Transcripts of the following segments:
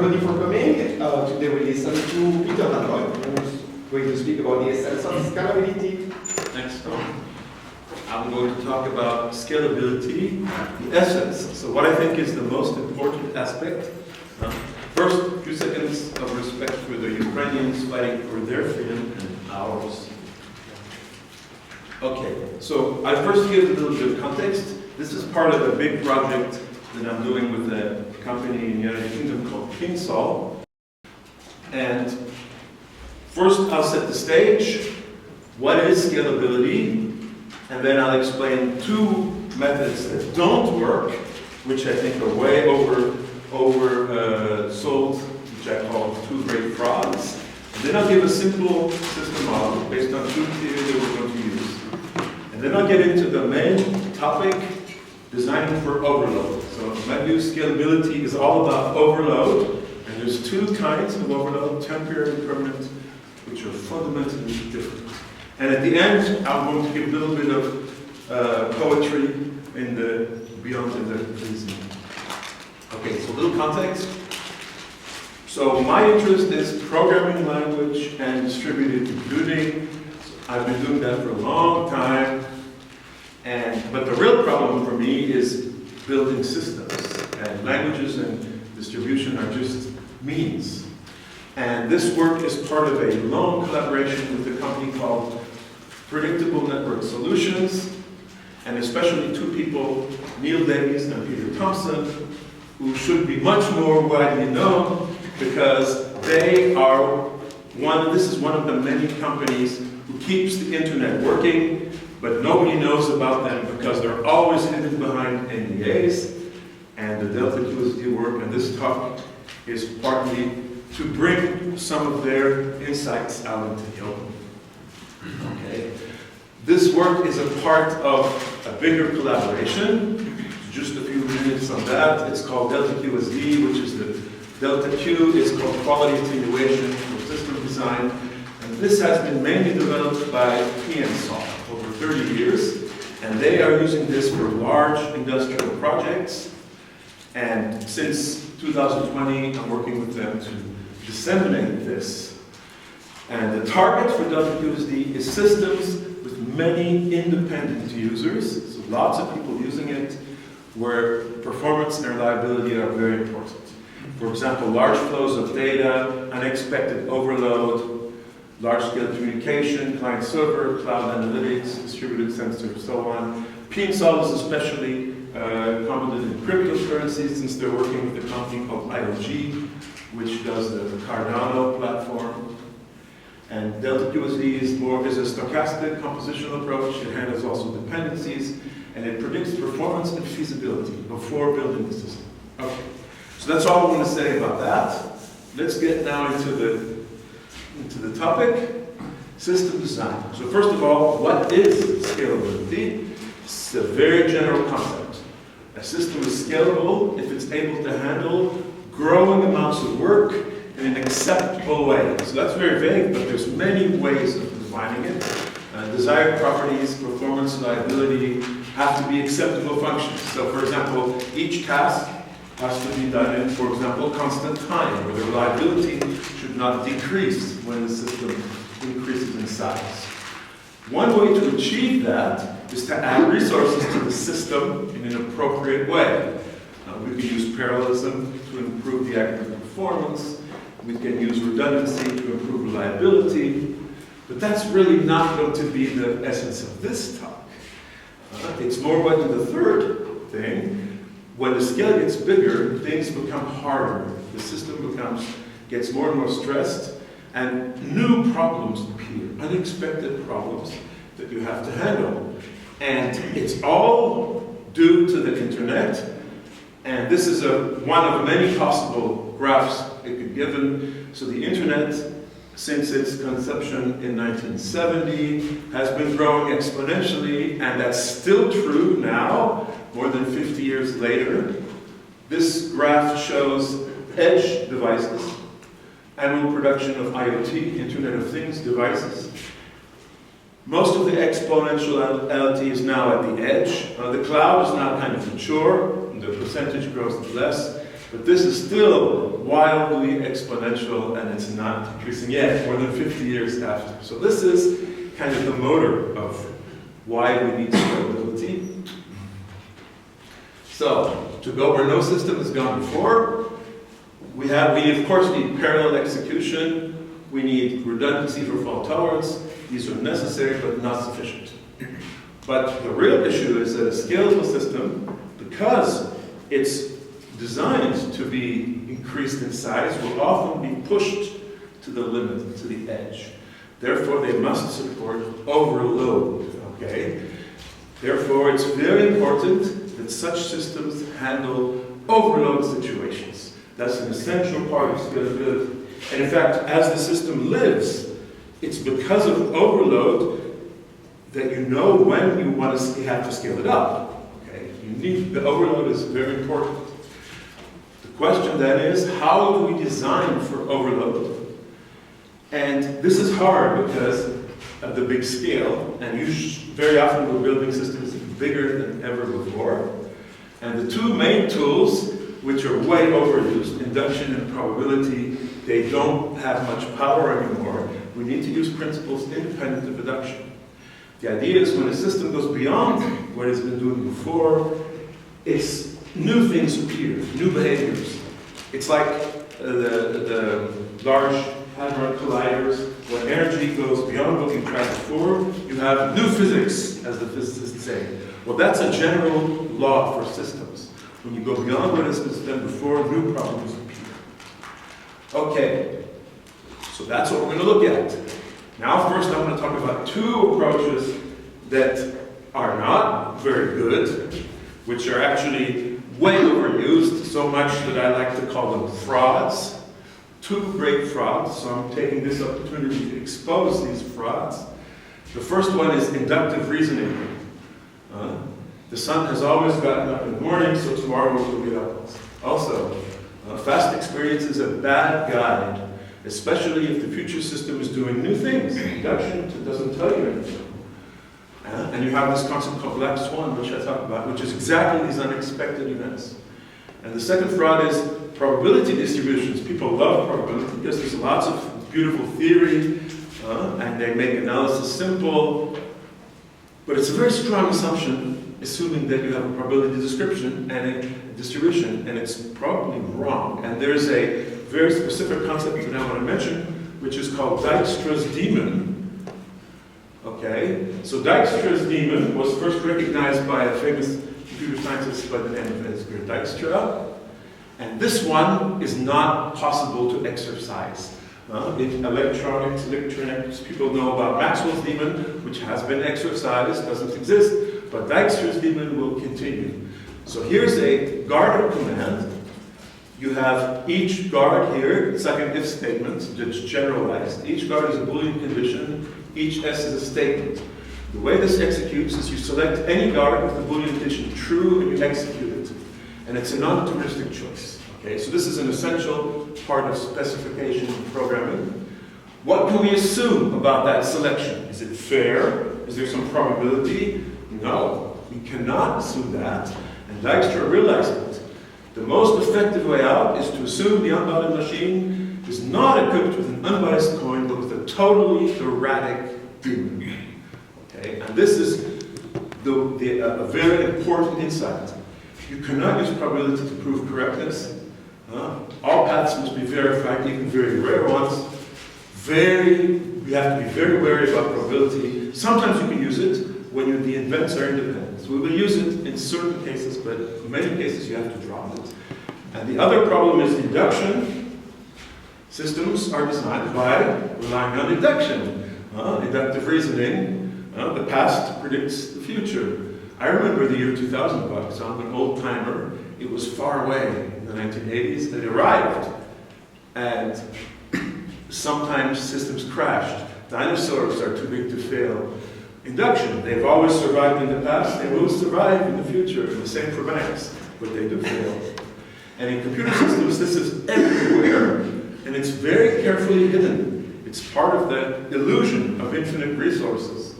everybody for coming. Today we listen to Peter Van Roy, who's going to speak about the essence of scalability. Thanks, Tom. I'm going to talk about scalability, the essence. So what I think is the most important aspect. First, a few seconds of respect for the Ukrainians fighting for their freedom and ours. Okay, so I first give a little bit of context. This is part of a big project that I'm doing with a company in the United Kingdom called Kinsall. And first I'll set the stage. What is scalability? And then I'll explain two methods that don't work, which I think are way sold, which I call two great frauds. And then I'll give a simple system model based on two theories that we're going to use. And then I'll get into the main topic, designing for overload. So my view, scalability is all about overload, and there's two kinds of overload, temporary and permanent, which are fundamentally different. And at the end, I'm going to give a little bit of poetry in the beyond in the reason. Okay, so a little context. So my interest is programming language and distributed computing. I've been doing that for a long time. But the real problem for me is building systems. And languages and distribution are just means. And this work is part of a long collaboration with a company called Predictable Network Solutions, and especially two people, Neil Davies and Peter Thompson, who should be much more widely known because they are this is one of the many companies who keeps the internet working, but nobody knows about them because they're always hidden behind NDAs and the Delta QSD work, and this talk is partly to bring some of their insights out into the open. Okay. This work is a part of a bigger collaboration. Just a few minutes on that. It's called Delta QSD, which is the Delta Q. It's called Quality Attenuation for System Design. And this has been mainly developed by Kinsall over 30 years. And they are using this for large industrial projects. And since 2020, I'm working with them to disseminate this. And the target for Delta QSD is systems with many independent users, so lots of people using it, where performance and reliability are very important. For example, large flows of data, unexpected overload, large-scale communication, client-server, cloud analytics, distributed sensors, so on. Kinsall is especially competent in cryptocurrencies since they're working with a company called IOG, which does the Cardano platform. And Delta QSD is a stochastic compositional approach. It handles also dependencies, and it predicts performance and feasibility before building the system. Okay, so that's all I want to say about that. Let's get now into the topic, system design. So first of all, what is scalability? It's a very general concept. A system is scalable if it's able to handle growing amounts of work in an acceptable way. So that's very vague, but there's many ways of defining it. Desired properties, performance, reliability have to be acceptable functions. So for example, each task has to be done in, for example, constant time, where the reliability should not decrease when the system increases in size. One way to achieve that is to add resources to the system in an appropriate way. We can use parallelism to improve the aggregate performance. We can use redundancy to improve reliability. But that's really not going to be the essence of this talk. It's more what the third thing. When the scale gets bigger, things become harder. The system gets more and more stressed, and new problems appear, unexpected problems that you have to handle. And it's all due to the internet. And this is one of many possible graphs it could be given. So the internet, since its conception in 1970, has been growing exponentially, and that's still true now, more than 50 years later. This graph shows edge devices, annual production of IoT, Internet of Things devices. Most of the exponentiality is now at the edge. The cloud is now kind of mature, and the percentage growth is less. But this is still wildly exponential, and it's not decreasing yet, more than 50 years after. So this is kind of the motor of why we need scalability. So, to go where no system has gone before, we of course need parallel execution, we need redundancy for fault tolerance. These are necessary but not sufficient. But the real issue is that a scalable system, because it's designed to be increased in size, will often be pushed to the limit, to the edge. Therefore, they must support overload, okay? Therefore, it's very important that such systems handle overload situations. That's an essential part of scalability. And in fact, as the system lives, it's because of overload that you know when you want to have to scale it up. Okay? The overload is very important. The question then is, how do we design for overload? And this is hard because of the big scale, and very often we're building systems bigger than ever before. And the two main tools, which are way overused, induction and probability, they don't have much power anymore. We need to use principles independent of induction. The idea is when a system goes beyond what it's been doing before, it's new things appear, new behaviors. It's like the large hadron colliders. When energy goes beyond what we tried before, you have new physics, as the physicists say. Well, that's a general law for systems. When you go beyond what has been done before, new problems appear. Okay, so that's what we're going to look at. Now, first, I want to talk about two approaches that are not very good, which are actually way overused, so much that I like to call them frauds. Two great frauds, so I'm taking this opportunity to expose these frauds. The first one is inductive reasoning. The sun has always gotten up in the morning, so tomorrow will get up also. Fast experience is a bad guide, especially if the future system is doing new things. Induction doesn't tell you anything. And you have this concept called black swan, which I talk about, which is exactly these unexpected events. And the second fraud is probability distributions. People love probability because there's lots of beautiful theory, and they make analysis simple. But it's a very strong assumption, assuming that you have a probability description and a distribution, and it's probably wrong. And there's a very specific concept that I want to mention, which is called Dijkstra's demon. Okay, so Dijkstra's demon was first recognized by a famous computer scientist by the name of Edgar Dijkstra. And this one is not possible to exercise. In electronics, people know about Maxwell's demon, which has been exercised, doesn't exist, but Dijkstra's demon will continue. So here's a guard command. You have each guard here, it's like an if statement that's generalized. Each guard is a Boolean condition, each S is a statement. The way this executes is you select any guard with the Boolean condition true and you execute it. And it's a non-deterministic choice. Okay, so this is an essential part of specification programming. What can we assume about that selection? Is it fair? Is there some probability? No, we cannot assume that. And Dijkstra realized it. The most effective way out is to assume the unbounded machine is not equipped with an unbiased coin, but with a totally erratic demon. Okay, and this is a very important insight. You cannot use probability to prove correctness. All paths must be verified, even very rare ones. You have to be very wary about probability. Sometimes you can use it when the events are independent. So we will use it in certain cases, but in many cases you have to drop it. And the other problem is induction. Systems are designed by relying on induction, inductive reasoning. The past predicts the future. I remember the year 2000, because I'm an old timer. It was far away in the 1980s. It arrived, and sometimes systems crashed. Dinosaurs are too big to fail. Induction, they've always survived in the past, they will survive in the future, and the same for banks, but they do fail. And in computer systems, this is everywhere, and it's very carefully hidden. It's part of the illusion of infinite resources.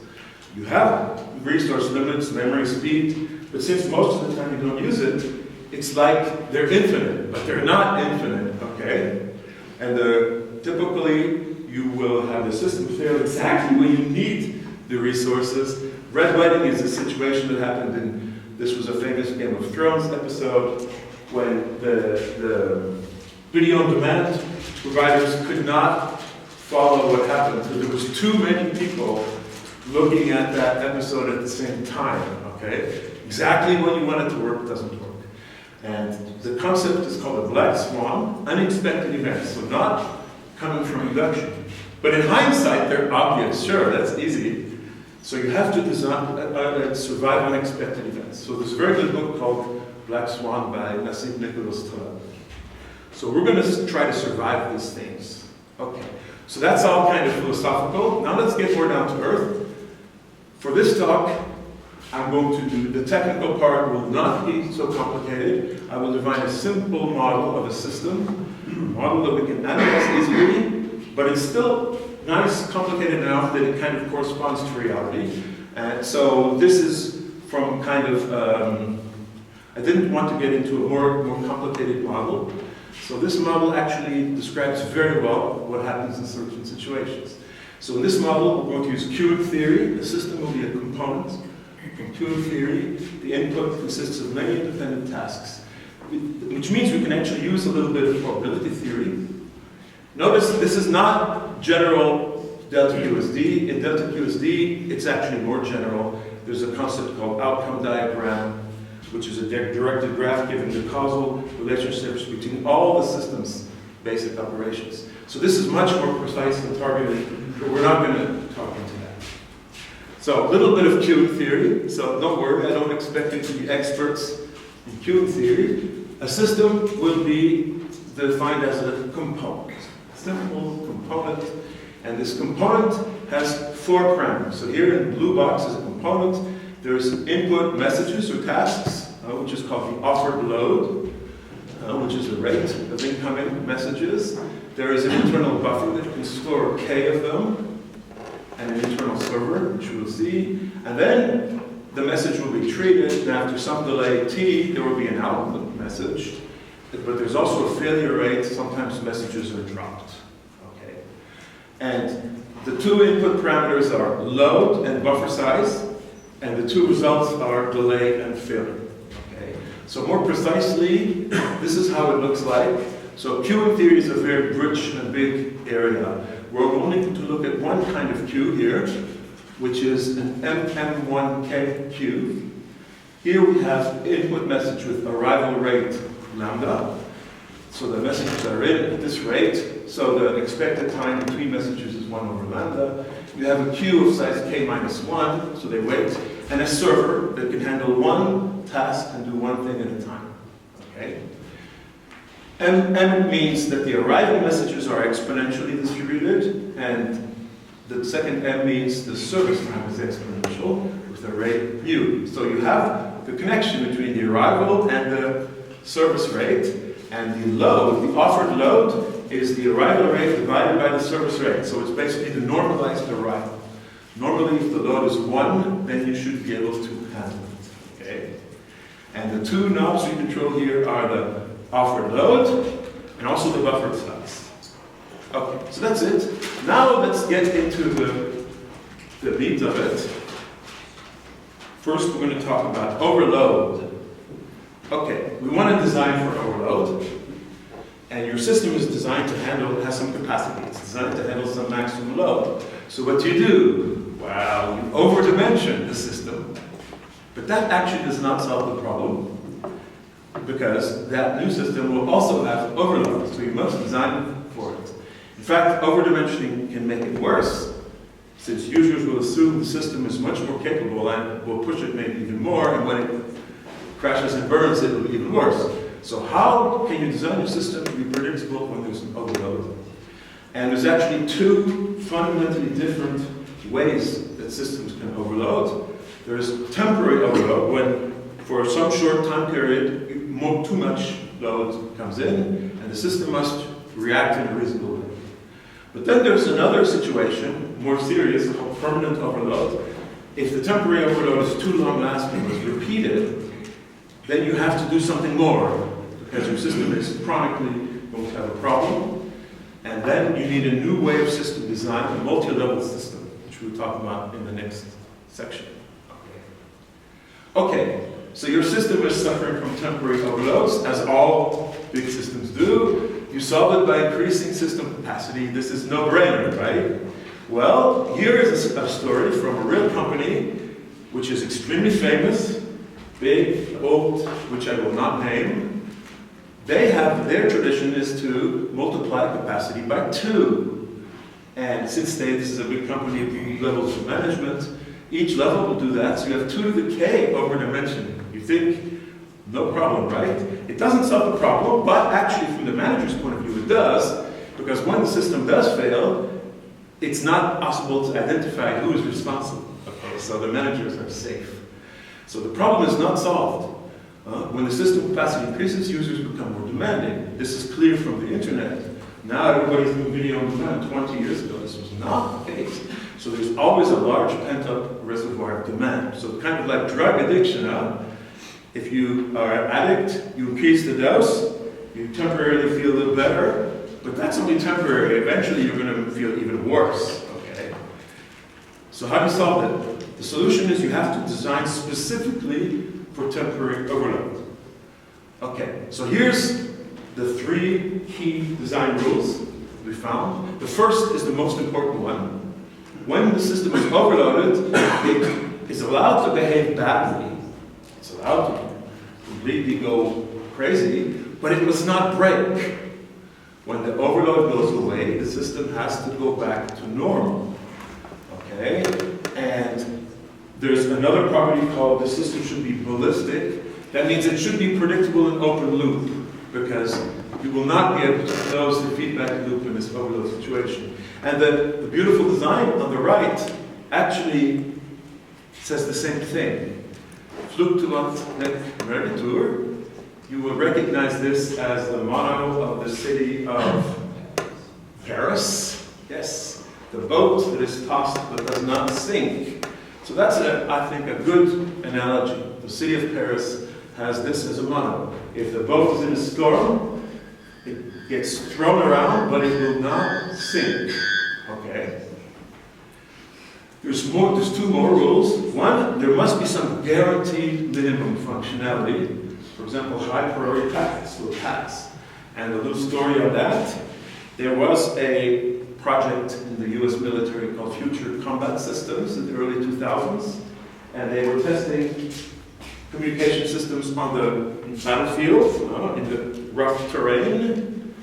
You have resource limits, memory speed, but since most of the time you don't use it, it's like they're infinite, but they're not infinite, okay? And typically, you will have the system fail exactly when you need the resources. Red wedding is a situation that happened in, this was a famous Game of Thrones episode, when the video-on-demand providers could not follow what happened. So there was too many people looking at that episode at the same time, okay? Exactly when you want it to work, doesn't work. And the concept is called a black swan, unexpected events, so not coming from induction. But in hindsight, they're obvious, sure, that's easy. So you have to design, survive unexpected events. So there's a very good book called Black Swan by Nassim Nicholas Taleb. So we're going to try to survive these things. Okay, so that's all kind of philosophical. Now let's get more down to earth. For this talk, I'm going to do, the technical part will not be so complicated. I will define a simple model of a system, a model that we can analyze easily, but it's still nice, complicated enough that it kind of corresponds to reality. And so this is from kind of, I didn't want to get into a more complicated model. So this model actually describes very well what happens in certain situations. So in this model, we're going to use queuing theory. The system will be a component. In queuing theory, the input consists of many independent tasks, which means we can actually use a little bit of probability theory. Notice this is not general delta QSD. In delta QSD, it's actually more general. There's a concept called outcome diagram, which is a directed graph giving the causal relationships between all the system's basic operations. So this is much more precise and targeted, but we're not going to talk into that. So a little bit of queuing theory. So don't worry, I don't expect you to be experts in queuing theory. A system will be defined as a component, a simple component, and this component has 4 parameters. So here in the blue box is a component. There's input messages or tasks, which is called the offered load, which is the rate of incoming messages. There is an internal buffer that can store K of them, and an internal server, which we'll see. And then the message will be treated, and after some delay T, there will be an output message. But there's also a failure rate. Sometimes messages are dropped. Okay. And the 2 input parameters are load and buffer size, and the 2 results are delay and failure. Okay. So more precisely, this is how it looks like. So queuing theory is a very rich and big area. We're only going to look at one kind of queue here, which is an MM1K queue. Here we have input message with arrival rate lambda. So the messages are in at this rate. So the expected time between messages is 1 over lambda. You have a queue of size k minus 1, so they wait, and a server that can handle one task and do one thing at a time. Okay? M means that the arrival messages are exponentially distributed, and the second M means the service time is exponential with a rate mu. So you have the connection between the arrival and the service rate, and the load, the offered load, is the arrival rate divided by the service rate. So it's basically the normalized arrival. Normally, if the load is 1, then you should be able to handle it. Okay? And the 2 knobs we control here are the offered load and also the buffer size. Okay, so that's it. Now let's get into the meat of it. First, we're going to talk about overload. Okay, we want to design for overload. And your system is designed to handle, it has some capacity. It's designed to handle some maximum load. So what do you do? Well, you over-dimension the system. But that actually does not solve the problem, because that new system will also have overload. So you must design for it. In fact, over-dimensioning can make it worse, since users will assume the system is much more capable and will push it maybe even more, and when it crashes and burns, it will be even worse. So how can you design your system to be predictable when there's an overload? And there's actually 2 fundamentally different ways that systems can overload. There's temporary overload, when for some short time period, too much load comes in, and the system must react in a reasonable way. But then there's another situation, more serious, called permanent overload. If the temporary overload is too long-lasting, is repeated, then you have to do something more because your system is chronically going to have a problem. And then you need a new way of system design, a multi-level system, which we'll talk about in the next section. Okay, so your system is suffering from temporary overloads, as all big systems do. You solve it by increasing system capacity. This is no-brainer, right? Well, here is a story from a real company, which is extremely famous, big, old, which I will not name. Their tradition is to multiply capacity by 2. And since this is a big company with levels of management, each level will do that, so you have 2 to the k over dimension. You think, no problem, right? It doesn't solve the problem, but actually from the manager's point of view it does, because when the system does fail, it's not possible to identify who is responsible. Okay, so the managers are safe. So the problem is not solved. When the system capacity increases, users become more demanding. This is clear from the internet. Now everybody's doing video on demand. 20 years ago, this was not the case. So there's always a large pent-up reservoir of demand. So kind of like drug addiction, if you are an addict, you increase the dose, you temporarily feel a little better, but that's only temporary. Eventually you're going to feel even worse. Okay. So how do you solve it? The solution is you have to design specifically for temporary overload. Okay, so here's the 3 key design rules we found. The first is the most important one. When the system is overloaded, it is allowed to behave badly. It's allowed to completely go crazy, but it must not break. When the overload goes away, the system has to go back to normal. Okay, and there's another property called the system should be ballistic. That means it should be predictable and open loop, because you will not be able to close the feedback loop in this overload situation. And the beautiful design on the right actually says the same thing. Fluctuant nec mergitur. You will recognize this as the motto of the city of Paris. Yes, the boat that is tossed but does not sink. So that's, I think, a good analogy. The city of Paris has this as a motto. If the boat is in a storm, it gets thrown around, but it will not sink. Okay? There's 2 more rules. One, there must be some guaranteed minimum functionality. For example, high priority packets will pass. And a little story on that. There was a project in the US military called Future Combat Systems in the early 2000s. And they were testing communication systems on the battlefield, in the rough terrain.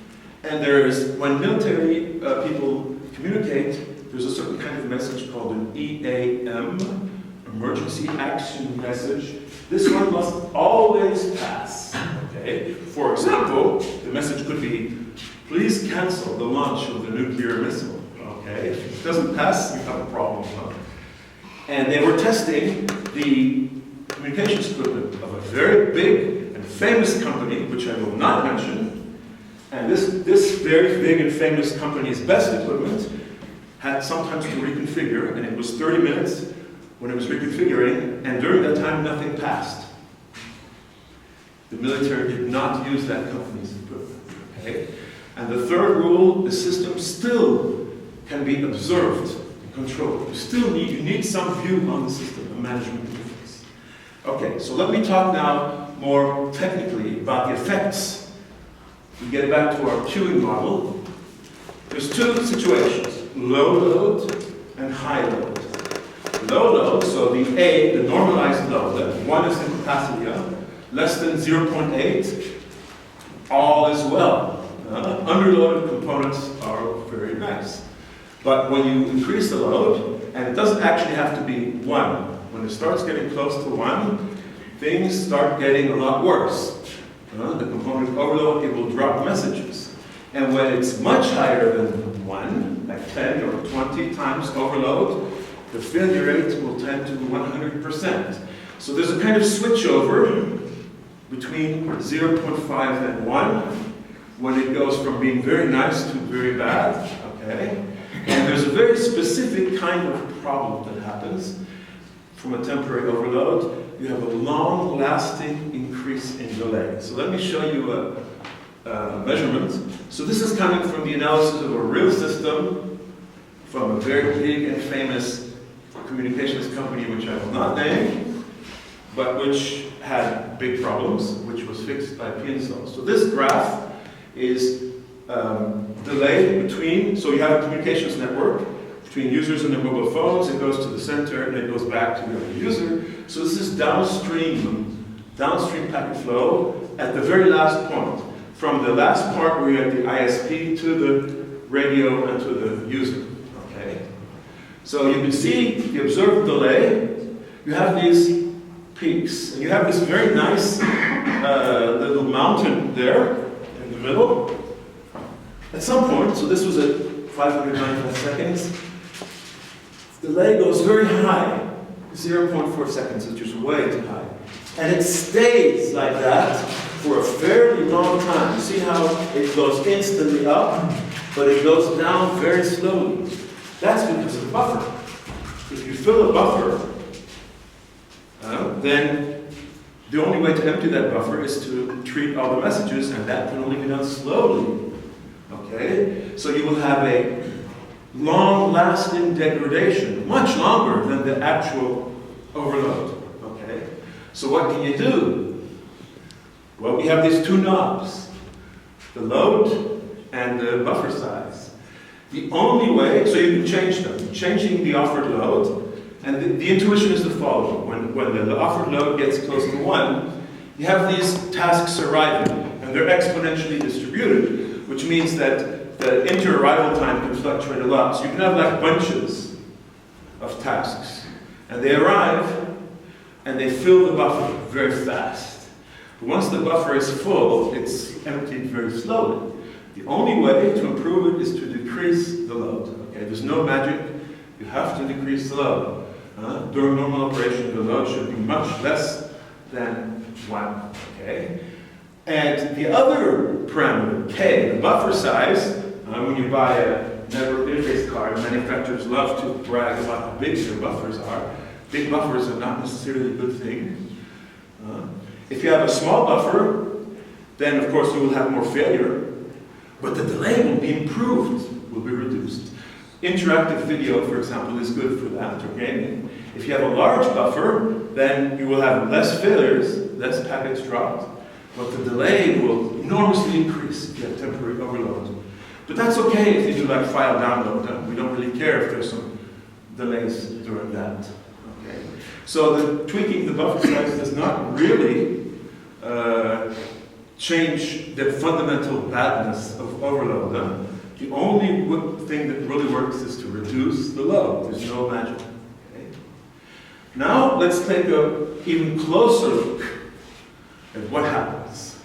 And when military people communicate, there's a certain kind of message called an EAM, Emergency Action Message. This one must always pass. Okay? For example, the message could be, please cancel the launch of the nuclear missile. Okay? If it doesn't pass, you have a problem. And they were testing the communications equipment of a very big and famous company, which I will not mention. And this very big and famous company's best equipment had sometimes to reconfigure, and it was 30 minutes when it was reconfiguring, and during that time nothing passed. The military did not use that company's equipment. Okay? And the third rule, the system still can be observed and controlled. You need some view on the system, a management interface. Okay, so let me talk now more technically about the effects. We get back to our queuing model. There's 2 situations, low load and high load. Low load, so the normalized load, that 1 is the capacity, less than 0.8, all is well. Underloaded components are very nice. But when you increase the load, and it doesn't actually have to be 1, when it starts getting close to 1, things start getting a lot worse. The component overload, it will drop messages. And when it's much higher than 1, like 10 or 20 times overload, the failure rate will tend to 100%. So there's a kind of switchover between 0.5 and 1, when it goes from being very nice to very bad, okay? And there's a very specific kind of problem that happens from a temporary overload. You have a long-lasting increase decrease in delay. So let me show you a measurement. So this is coming from the analysis of a real system from a very big and famous communications company, which I will not name, but which had big problems, which was fixed by P&So. So this graph is delay between, so you have a communications network between users and their mobile phones. It goes to the center and it goes back to the other user. So this is downstream packet flow at the very last point. From the last part where you have the ISP to the radio and to the user. Okay? So you can see the observed delay. You have these peaks. And you have this very nice little mountain there in the middle. At some point, so this was at 595 seconds, the delay goes very high, 0.4 seconds, which is way too high. And it stays like that for a fairly long time. You see how it goes instantly up, but it goes down very slowly. That's because of the buffer. If you fill a buffer, then the only way to empty that buffer is to treat all the messages, and that can only be done slowly. Okay? So you will have a long-lasting degradation, much longer than the actual overload. Okay? So what can you do? Well, we have these two knobs, the load and the buffer size. The only way, so you can change them, changing the offered load, and the intuition is the following. When the offered load gets close to 1, you have these tasks arriving, and they're exponentially distributed, which means that the inter-arrival time can fluctuate a lot. So you can have like bunches of tasks, and they arrive, and they fill the buffer very fast. But once the buffer is full, it's emptied very slowly. The only way to improve it is to decrease the load. Okay? There's no magic. You have to decrease the load. During normal operation, the load should be much less than 1. Okay? And the other parameter, K, the buffer size, when you buy a network interface card, manufacturers love to brag about how big their buffers are. Big buffers are not necessarily a good thing. If you have a small buffer, then of course you will have more failure, but the delay will be improved, will be reduced. Interactive video, for example, is good for that, for gaming. If you have a large buffer, then you will have less failures, less packets dropped, but the delay will enormously increase if you have temporary overload. But that's okay if you do like file download. We don't really care if there's some delays during that. Okay? So the tweaking the buffer size does not really change the fundamental badness of overload. The only thing that really works is to reduce the load. There's no magic. Okay? Now let's take an even closer look at what happens.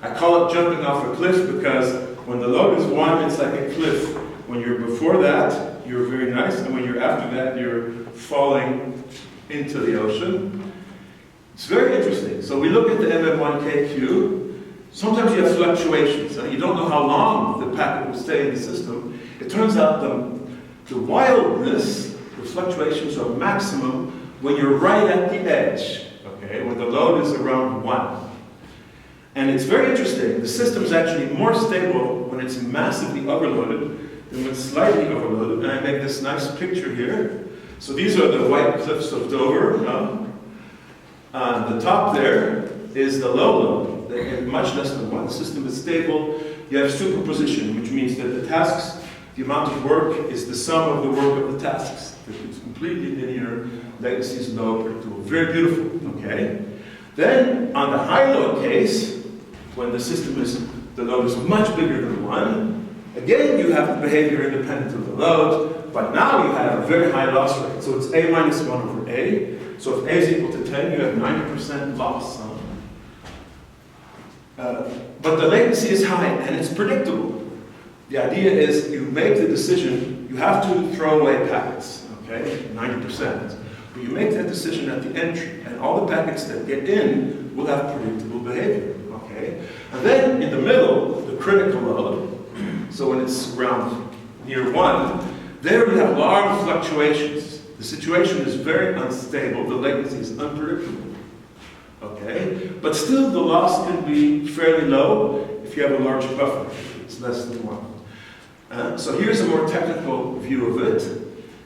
I call it jumping off a cliff because when the load is 1, it's like a cliff. When you're before that, you're very nice, and when you're after that, you're falling into the ocean. It's very interesting. So we look at the MM1KQ. Sometimes you have fluctuations. You don't know how long the packet will stay in the system. It turns out the wildness, the fluctuations are maximum when you're right at the edge, okay, when the load is around 1. And it's very interesting. The system is actually more stable when it's massively overloaded than when it's slightly overloaded. And I make this nice picture here. So these are the white cliffs of Dover. The top there is the low load. They get much less than 1. The system is stable. You have superposition, which means that the tasks, the amount of work is the sum of the work of the tasks. It's completely linear. Latency is low, predictable. Very beautiful. Okay. Then on the high load case, when the system is, the load is much bigger than 1, again you have the behavior independent of the load, but now you have a very high loss rate. So it's A minus 1 over A. So if A is equal to 10, you have 90% loss. But the latency is high and it's predictable. The idea is you make the decision, you have to throw away packets, okay, 90%. But you make that decision at the entry, and all the packets that get in will have predictable behavior. Okay? And then in the middle, the critical load, so when it's around near 1, there you have large fluctuations. The situation is very unstable, the latency is unpredictable. Okay? But still the loss can be fairly low if you have a large buffer. It's less than 1. So here's a more technical view of it.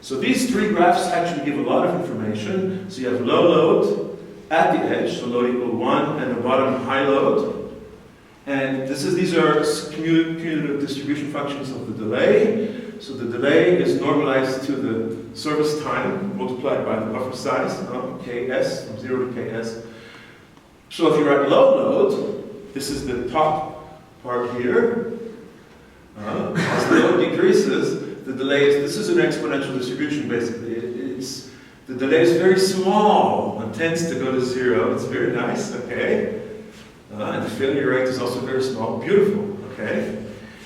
So these three graphs actually give a lot of information. So you have low load at the edge, so load equal 1, and the bottom high load. And these are cumulative distribution functions of the delay. So the delay is normalized to the service time multiplied by the buffer size, Ks, from 0 to Ks. So if you're at low load, this is the top part here. As the load decreases, the delay is, this is an exponential distribution basically. The delay is very small and tends to go to 0. It's very nice, okay? And the failure rate is also very small. Beautiful, okay?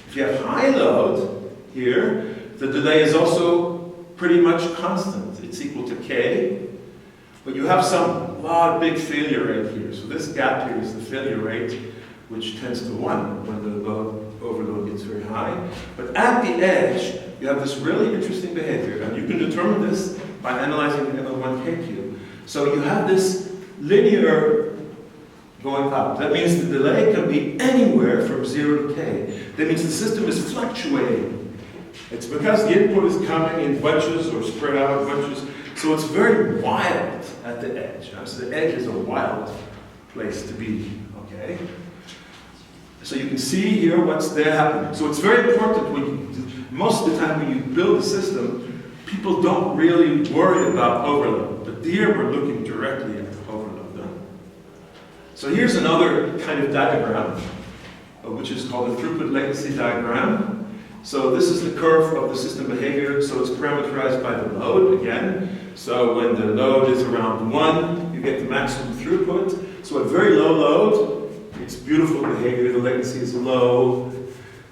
If you have high load here, the delay is also pretty much constant. It's equal to K. But you have some big failure rate here. So this gap here is the failure rate, which tends to 1 when the overload gets very high. But at the edge, you have this really interesting behavior. And you can determine this by analyzing the L1K cube. So you have this linear going up. That means the delay can be anywhere from 0 to K. That means the system is fluctuating. It's because the input is coming in bunches or spread out in bunches. So it's very wild at the edge. So the edge is a wild place to be, okay? So you can see here what's there happening. So it's very important most of the time when you build a system, people don't really worry about overload. But here we're looking directly at overload. So here's another kind of diagram, which is called a throughput latency diagram. So this is the curve of the system behavior. So it's parameterized by the load again. So when the load is around 1, you get the maximum throughput. So at very low load, it's beautiful behavior. The latency is low.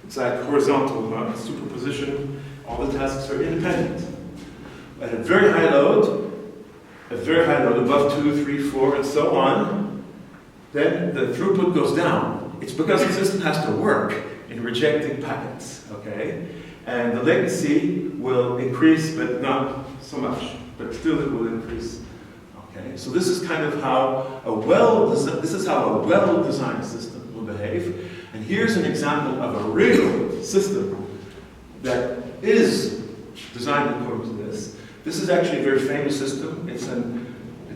It's like horizontal superposition. All the tasks are independent. At a very high load, above 2, 3, 4, and so on, then the throughput goes down. It's because the system has to work in rejecting packets, okay? And the latency will increase, but not so much. But still it will increase, okay? So this is kind of how a well-designed system will behave. And here's an example of a real system that is designed according to this. This is actually a very famous system. It's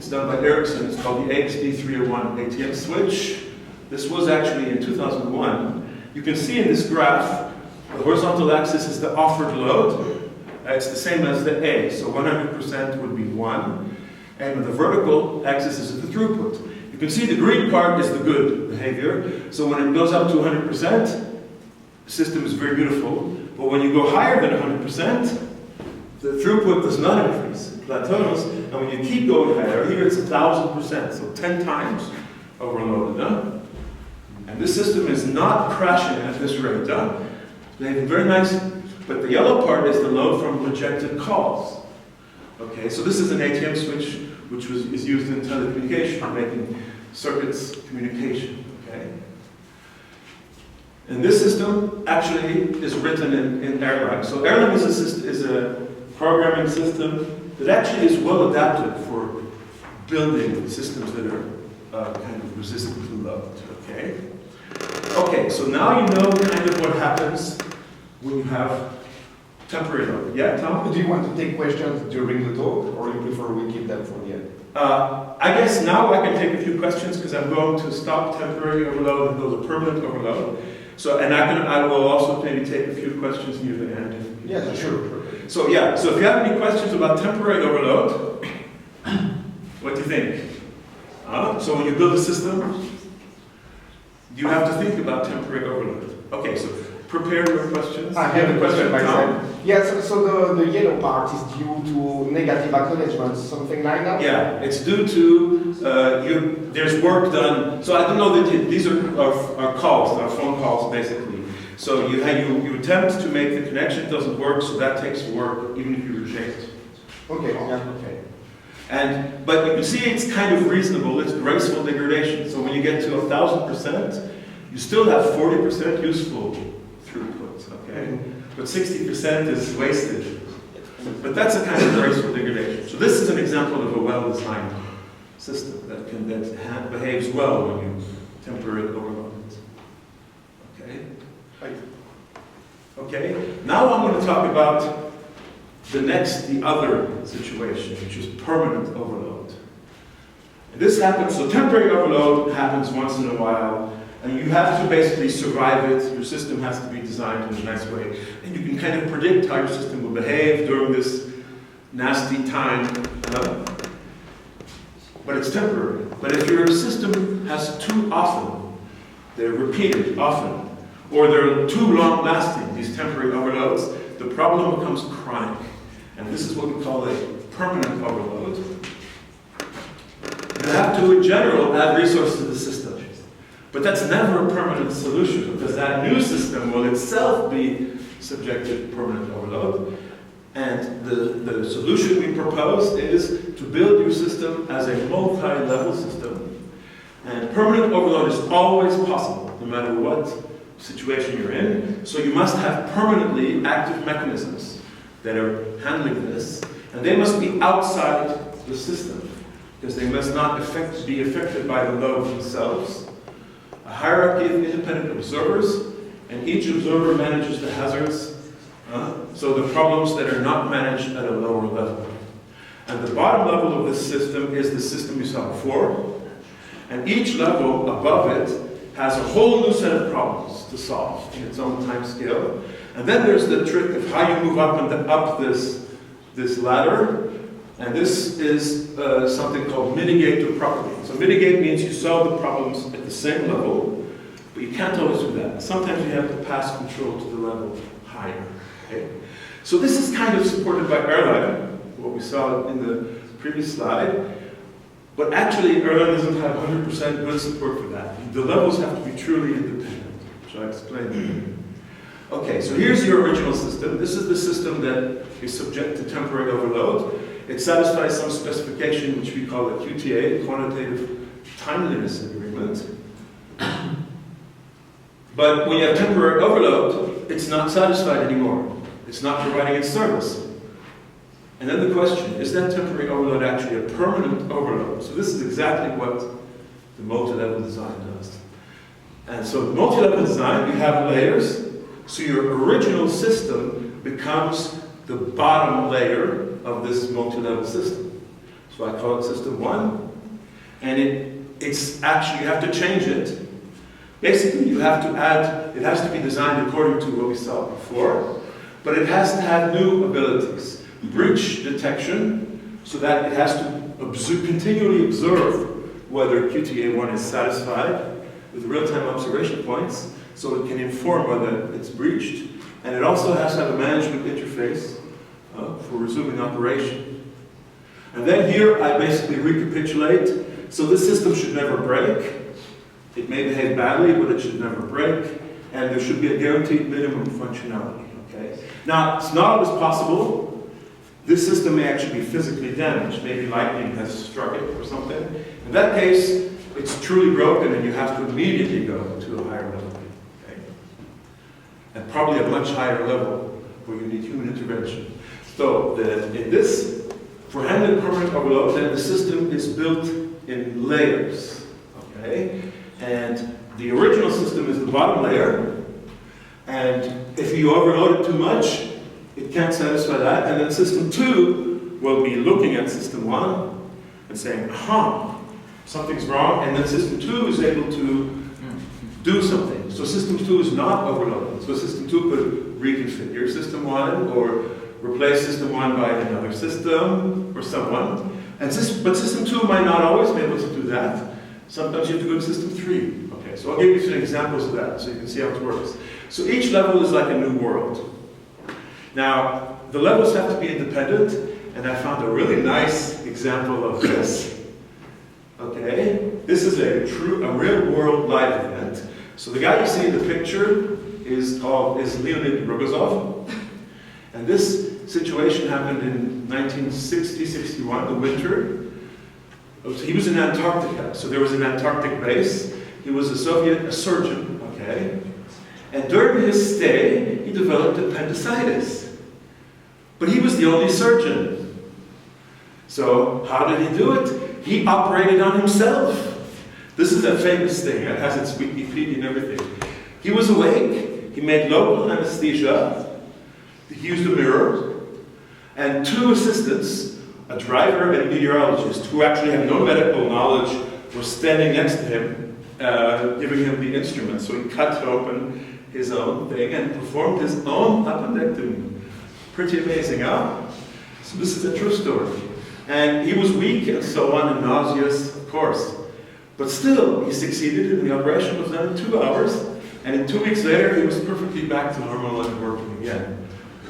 done by Ericsson. It's called the AXD301 ATM switch. This was actually in 2001. You can see in this graph, the horizontal axis is the offered load. It's the same as the A, so 100% would be 1. And the vertical axis is the throughput. You can see the green part is the good behavior. So when it goes up to 100%, the system is very beautiful. But when you go higher than 100%, the throughput does not increase. It plateaus. And when you keep going higher, here it's 1,000%, so 10 times overloaded. And this system is not crashing at this rate. They have very nice, but the yellow part is the load from rejected calls. Okay, so this is an ATM switch which is used in telecommunication, making circuits communication. Okay, and this system actually is written in Erlang. So Erlang is a programming system that actually is well adapted for building systems that are kind of resistant to load. Okay. Okay, so now you know kind of what happens when you have temporary load. Yeah, Tom? Do you want to take questions during the talk, or you prefer we keep them for the end? I guess now I can take a few questions because I'm going to stop temporary overload and go to permanent overload. So, and I will also maybe take a few questions near the end. Yeah, sure. So yeah, so if you have any questions about temporary overload, what do you think? So when you build a system, you have to think about temporary overload. Okay, so prepare your questions. I have a question myself. Yes, so the yellow part is due to negative acknowledgements, something like that? Yeah, it's due to, there's work done. So I don't know that these are calls, are phone calls basically. So you attempt to make the connection, it doesn't work, so that takes work even if you reject. Okay, yeah. Okay. But you can see it's kind of reasonable, it's graceful degradation. So when you get to 1,000%, you still have 40% useful throughput, okay? But 60% is wasted. But that's a kind of graceful degradation. So this is an example of a well-designed system that behaves well when you temporarily overload it. Okay? Right. Okay, now I'm going to talk about the other situation, which is permanent overload. And this happens, so temporary overload happens once in a while, and you have to basically survive it. Your system has to be designed in a nice way, and you can kind of predict how your system will behave during this nasty time. But it's temporary. But if your system has too often, they're repeated often, or they're too long-lasting, these temporary overloads, the problem becomes chronic. And this is what we call a permanent overload. You have to, in general, add resources to the system. But that's never a permanent solution, because that new system will itself be subjected to permanent overload. And the solution we propose is to build your system as a multi-level system. And permanent overload is always possible, no matter what situation you're in. So you must have permanently active mechanisms that are handling this. And they must be outside the system, because they must not be affected by the loads themselves. A hierarchy of independent observers, and each observer manages the hazards. So the problems that are not managed at a lower level. And the bottom level of this system is the system you saw before. And each level above it has a whole new set of problems to solve in its own time scale. And then there's the trick of how you move up this ladder. And this is something called mitigator property. So mitigate means you solve the problems at the same level, but you can't always do that. Sometimes you have to pass control to the level higher. Okay? So this is kind of supported by airline, what we saw in the previous slide. But actually, airline doesn't have 100% good support for that. The levels have to be truly independent, which I'll explain later. Okay, so here's your original system. This is the system that is subject to temporary overload. It satisfies some specification which we call a QTA, Quantitative Timeliness Agreement. But when you have temporary overload, it's not satisfied anymore. It's not providing its service. And then the question, is that temporary overload actually a permanent overload? So this is exactly what the multi-level design does. And so the multi-level design, you have layers. So your original system becomes the bottom layer of this multi-level system. So I call it system 1. And it's actually, you have to change it. Basically, you have to add, it has to be designed according to what we saw before, but it has to have new abilities. Breach detection, so that it has to continually observe whether QTA1 is satisfied with real-time observation points, so it can inform whether it's breached. And it also has to have a management interface for resuming operation. And then here I basically recapitulate. So this system should never break. It may behave badly, but it should never break. And there should be a guaranteed minimum functionality. Okay? Now, it's not always possible. This system may actually be physically damaged. Maybe lightning has struck it or something. In that case, it's truly broken and you have to immediately go to a higher level. Okay? And probably a much higher level where you need human intervention. So for handling permanent overload, then the system is built in layers. Okay? And the original system is the bottom layer. And if you overload it too much, it can't satisfy that. And then system 2 will be looking at system 1 and saying, something's wrong. And then system 2 is able to do something. So system 2 is not overloaded. So system 2 could reconfigure system 1 or replace system 1 by another system or someone. But system 2 might not always be able to do that. Sometimes you have to go to system 3. Okay, so I'll give you some examples of that so you can see how it works. So each level is like a new world. Now, the levels have to be independent, and I found a really nice example of this. Okay, this is a real-world live event. So the guy you see in the picture is Leonid Rogozov, and this situation happened in 1960-61, the winter. He was in Antarctica, so there was an Antarctic base. He was a surgeon, okay? And during his stay, he developed appendicitis. But he was the only surgeon. So how did he do it? he operated on himself. This is a famous thing. It has its Wikipedia and everything. He was awake. He made local anesthesia. He used a mirror. And 2 assistants, a driver and a meteorologist, who actually had no medical knowledge, were standing next to him, giving him the instrument. So he cut open his own thing and performed his own appendectomy. Pretty amazing, huh? So this is a true story. And he was weak and so on, and nauseous, of course. But still, he succeeded, and the operation was done in 2 hours. And in 2 weeks later, he was perfectly back to normal and working again.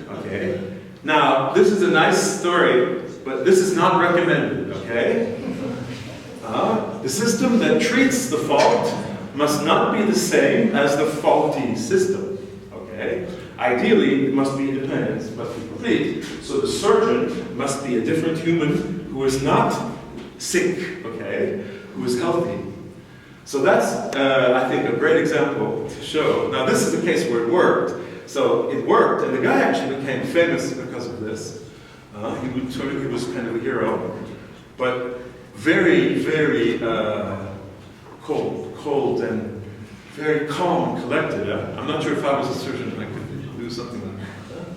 Okay? Now, this is a nice story, but this is not recommended, okay? The system that treats the fault must not be the same as the faulty system, okay? Ideally, it must be independent, it must be complete. So the surgeon must be a different human who is not sick, okay? Who is healthy. So that's, I think, a great example to show. Now, this is a case where it worked. So it worked, and the guy actually became famous because of this. He was kind of a hero, but very, very cold and very calm and collected. I'm not sure if I was a surgeon I could do something like that.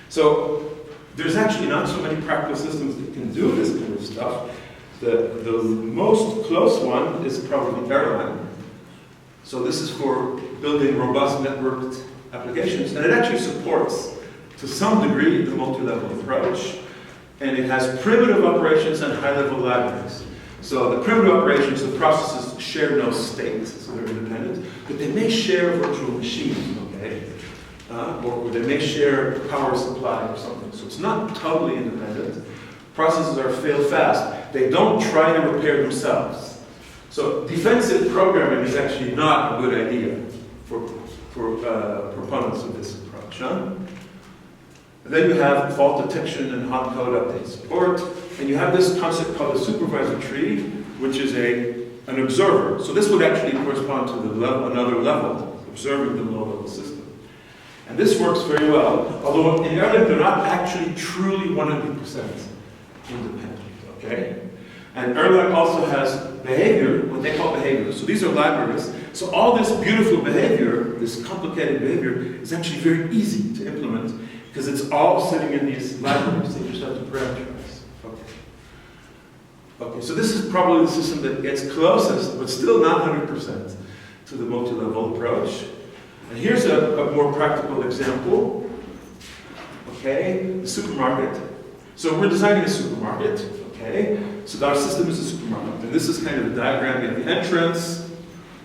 So there's actually not so many practical systems that can do this kind of stuff. The most close one is probably airline. So this is for building robust networked applications, and it actually supports, to some degree, the multi-level approach, and it has primitive operations and high-level libraries. So the primitive operations, the processes share no state, so they're independent, but they may share a virtual machine, okay? Or they may share power supply or something, so it's not totally independent. Processes are fail fast. They don't try to repair themselves. So defensive programming is actually not a good idea for proponents of this approach. And then you have fault detection and hot code update support, and you have this concept called a supervisor tree, which is an observer. So this would actually correspond to another level, observing the low-level system. And this works very well, although in Erlang they're not actually truly 100% independent, okay? And Erlang also has behavior, what they call behavior. So these are libraries. So all this beautiful behavior, this complicated behavior, is actually very easy to implement because it's all sitting in these libraries. They just have to parameterize. Okay, so this is probably the system that gets closest, but still not 100% to the multi-level approach. And here's a more practical example. Okay, the supermarket. So we're designing a supermarket. Okay, so our system is a supermarket, and this is kind of a diagram. You have the entrance,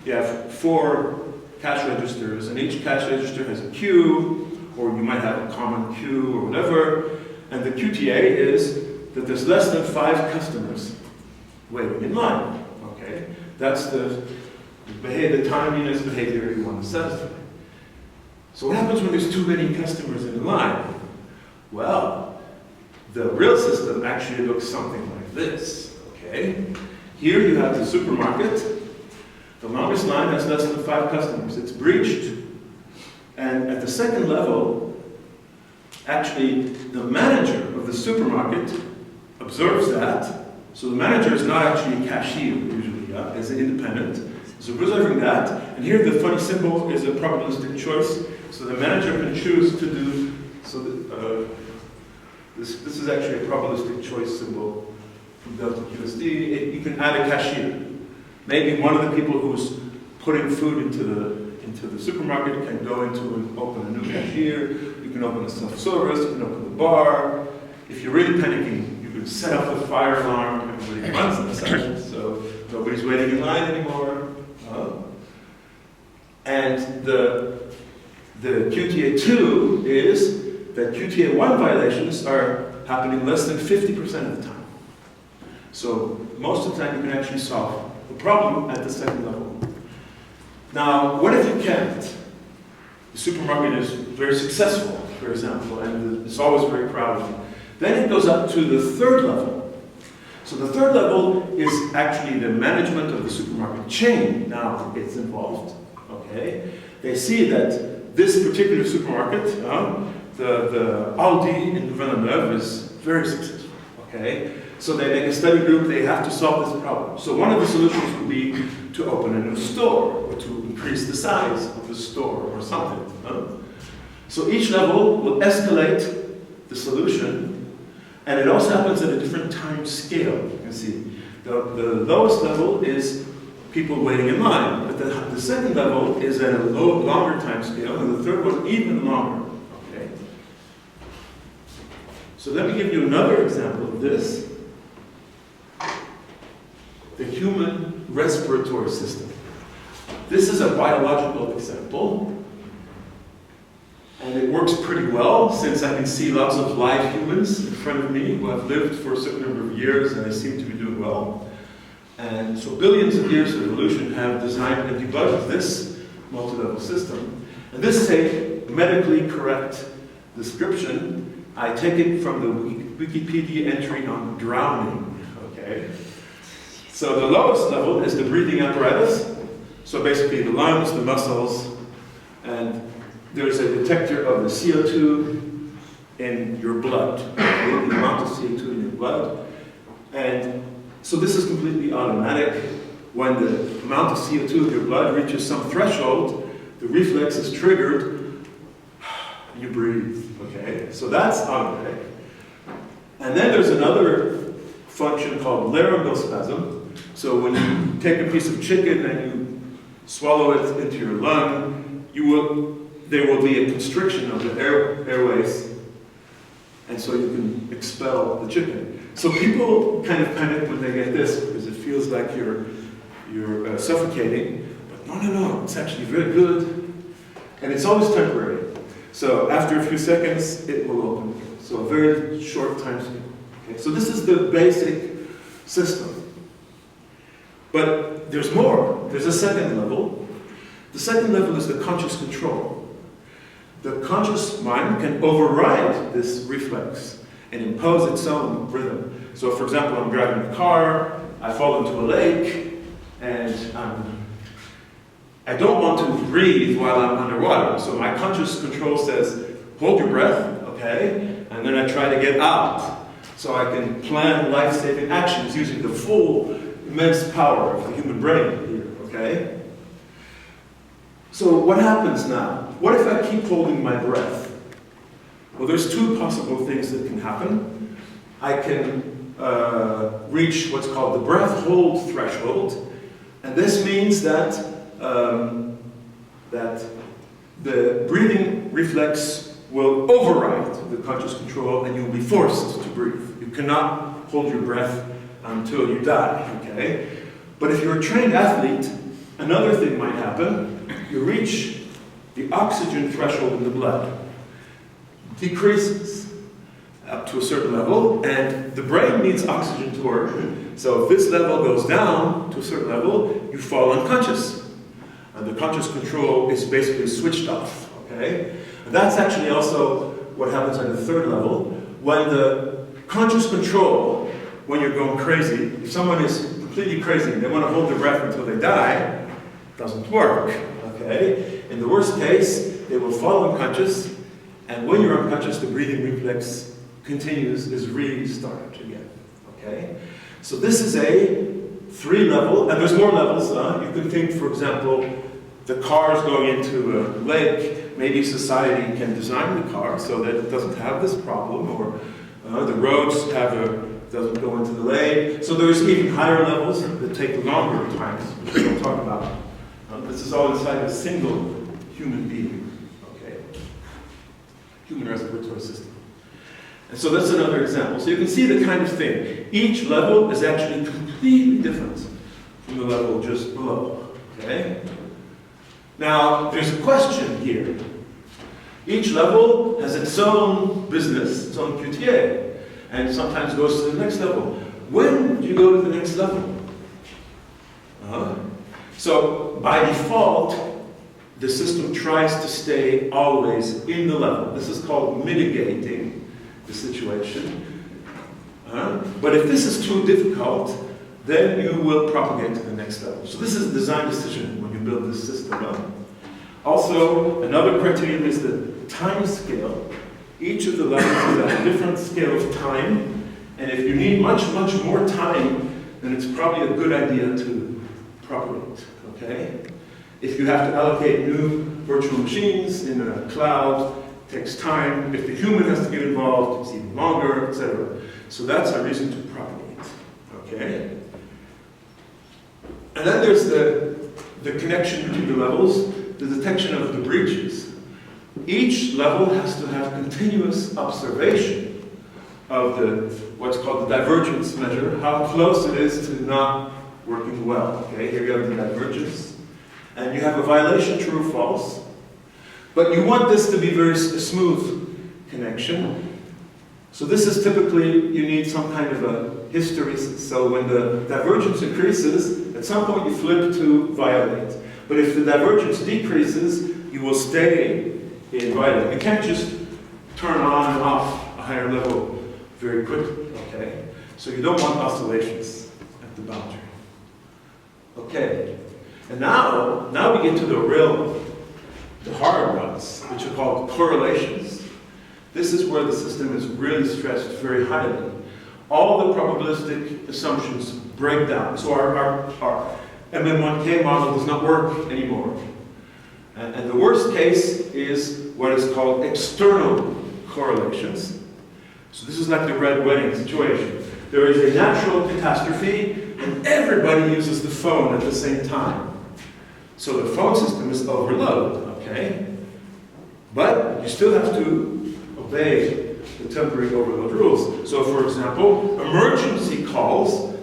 you have 4 cash registers, and each cash register has a queue, or you might have a common queue or whatever, and the QTA is that there's less than 5 customers waiting in line. Okay, that's the timeliness behavior you want to satisfy. So what happens when there's too many customers in line? Well, the real system actually looks something like this, okay? Here you have the supermarket. The longest line has less than 5 customers. It's breached. And at the second level, actually, the manager of the supermarket observes that. So the manager is not actually a cashier, usually, is independent. So observing that. And here the funny symbol is a probabilistic choice. So the manager can choose to do, so that, this is actually a probabilistic choice symbol from Delta QSD. You can add a cashier. Maybe one of the people who's putting food into the supermarket can go into and open a new cashier. You can open a self-service, you can open the bar. If you're really panicking, you can set off the fire alarm. Everybody runs inside, so nobody's waiting in line anymore. And the QTA2 is that QTA1 violations are happening less than 50% of the time. So most of the time you can actually solve the problem at the second level. Now, what if you can't? The supermarket is very successful, for example, and it's always very crowded. Then it goes up to the third level. So the third level is actually the management of the supermarket chain now gets involved. Okay? They see that this particular supermarket, the Aldi in Louvain is very successful. Okay? So they make a study group, they have to solve this problem. So one of the solutions would be to open a new store, or to increase the size of the store, or something. So each level will escalate the solution, and it also happens at a different time scale. You can see the lowest level is people waiting in line, but the second level is at a longer time scale, and the third one even longer. Okay. So let me give you another example of this. The human respiratory system. This is a biological example, and it works pretty well since I can see lots of live humans in front of me who have lived for a certain number of years, and they seem to be doing well. And so billions of years of evolution have designed and debugged this multi-level system. And this is a medically correct description. I take it from the Wikipedia entry on drowning. Okay. So the lowest level is the breathing apparatus. So basically the lungs, the muscles, and there's a detector of the CO2 in your blood, the amount of CO2 in your blood. And so this is completely automatic. When the amount of CO2 in your blood reaches some threshold, the reflex is triggered, you breathe, okay? So that's automatic. And then there's another function called laryngospasm. So when you take a piece of chicken and you swallow it into your lung, there will be a constriction of the airways, and so you can expel the chicken. So people kind of panic when they get this because it feels like you're suffocating, but no, it's actually very good, and it's always temporary. So after a few seconds, it will open. So a very short time scale. Okay? So this is the basic system. But there's more. There's a second level. The second level is the conscious control. The conscious mind can override this reflex and impose its own rhythm. So for example, I'm driving a car, I fall into a lake, and I don't want to breathe while I'm underwater. So my conscious control says, hold your breath, okay? And then I try to get out. So I can plan life-saving actions using the full immense power of the human brain here, okay? So what happens now? What if I keep holding my breath? Well, there's two possible things that can happen. I can reach what's called the breath hold threshold, and this means that the breathing reflex will override the conscious control, and you'll be forced to breathe. You cannot hold your breath until you die, okay? But if you're a trained athlete, another thing might happen. You reach the oxygen threshold in the blood, decreases up to a certain level, and the brain needs oxygen to work. So if this level goes down to a certain level, you fall unconscious. And the conscious control is basically switched off, okay? And that's actually also what happens at the third level. When the conscious control, when you're going crazy, if someone is completely crazy and they want to hold their breath until they die, it doesn't work, okay? In the worst case, they will fall unconscious, and when you're unconscious, the breathing reflex is restarted again, okay? So this is a 3-level, and there's more levels. You can think, for example, the car is going into a lake. Maybe society can design the car so that it doesn't have this problem, or the roads doesn't go into the lake. So there's even higher levels that take longer times, which we'll talk about. This is all inside a single human being, okay? Human respiratory system. And so that's another example. So you can see the kind of thing. Each level is actually completely different from the level just below, okay? Now, there's a question here. Each level has its own business, its own QTA, and sometimes goes to the next level. When do you go to the next level? So, by default, the system tries to stay always in the level. This is called mitigating the situation. But if this is too difficult, then you will propagate to the next level. So this is a design decision when you build this system up. Also, another criterion is the time scale. Each of the levels is at a different scale of time, And if you need much, much more time, then it's probably a good idea to propagate, okay? If you have to allocate new virtual machines in a cloud, it takes time. If the human has to get involved, it's even longer, etc. So that's a reason to propagate, okay? And then there's the connection between the levels, the detection of the breaches. Each level has to have continuous observation of what's called the divergence measure, how close it is to not working well. Okay, here you have the divergence. And you have a violation, true or false. But you want this to be a smooth connection. So this is typically, you need some kind of a hysteresis. So when the divergence increases, at some point you flip to violate. But if the divergence decreases, you will stay in violate. You can't just turn on and off a higher level very quickly, okay? So you don't want oscillations at the boundary. Okay, and now we get to the hard ones, which are called correlations. This is where the system is really stressed very highly. All the probabilistic assumptions break down. So our MM1K model does not work anymore. And the worst case is what is called external correlations. So this is like the red wedding situation. There is a natural catastrophe, and everybody uses the phone at the same time. So the phone system is overloaded, okay? But you still have to obey the temporary overload rules. So for example, emergency calls,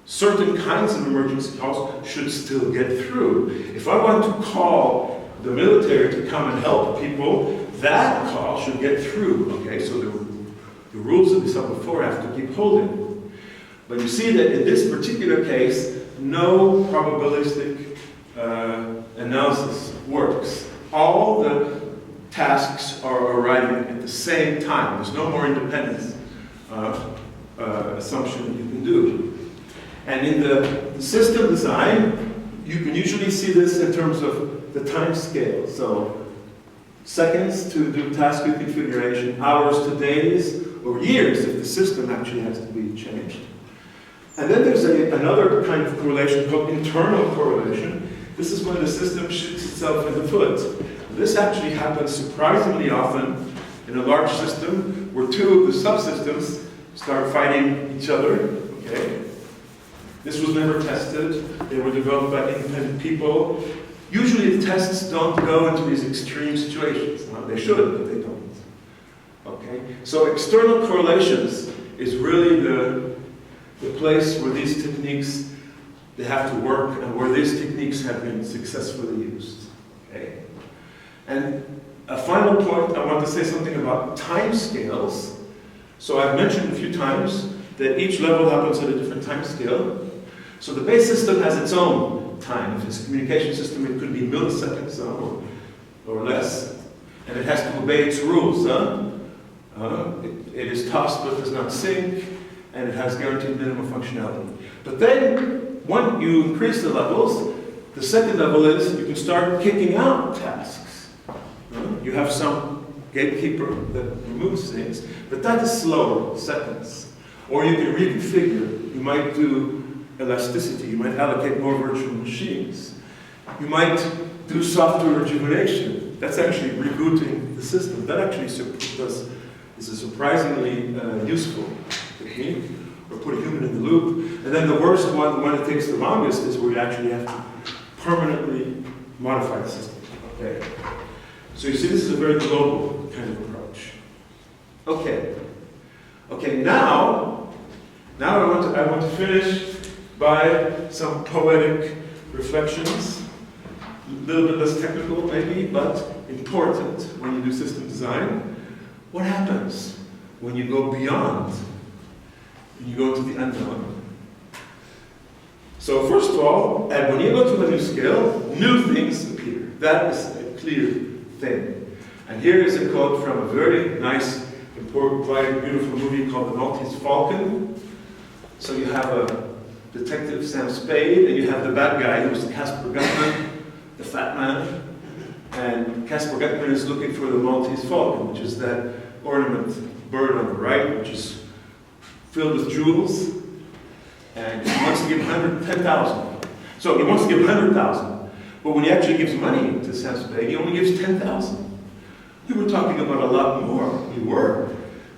certain kinds of emergency calls should still get through. If I want to call the military to come and help people, that call should get through, okay? So the rules that we saw before have to keep holding. But you see that in this particular case, no probabilistic analysis works. All the tasks are arriving at the same time. There's no more independence assumption that you can do. And in the system design, you can usually see this in terms of the time scale. So seconds to do task reconfiguration, hours to days, or years if the system actually has to be changed. And then there's another kind of correlation called internal correlation. This is when the system shoots itself in the foot. This actually happens surprisingly often in a large system where two of the subsystems start fighting each other. Okay? This was never tested. They were developed by independent people. Usually the tests don't go into these extreme situations. Well, they should, but they don't. Okay? So external correlations is really the place where these techniques, they have to work and where these techniques have been successfully used. Okay? And a final point, I want to say something about time scales. So I've mentioned a few times that each level happens at a different time scale. So the base system has its own time. If it's a communication system, it could be milliseconds or less. And it has to obey its rules. It is tossed but does not sync, and it has guaranteed minimum functionality. But then, when you increase the levels, the second level is you can start kicking out tasks. You have some gatekeeper that removes things, but that is slower, seconds. Or you can reconfigure. You might do elasticity. You might allocate more virtual machines. You might do software rejuvenation. That's actually rebooting the system. That actually is a surprisingly useful technique. Or put a human in the loop. And then the worst one, the one that takes the longest, is where you actually have to permanently modify the system. Okay. So you see, this is a very global kind of approach. Okay. Okay, now I want to finish by some poetic reflections. A little bit less technical, maybe, but important when you do system design. What happens when you go beyond? When you go to the unknown? So first of all, when you go to a new scale, new things appear. That is a clear thing. And here is a quote from a very nice, important, quite beautiful movie called The Maltese Falcon. So you have a Detective Sam Spade, and you have the bad guy who's Casper Gutman, the fat man. And Casper Gutman is looking for the Maltese Falcon, which is that ornament bird on the right, which is filled with jewels, and he wants to give 10,000. So he wants to give 100,000, but when he actually gives money to Saint-Tropez, he only gives 10,000. We were talking about a lot more. We were,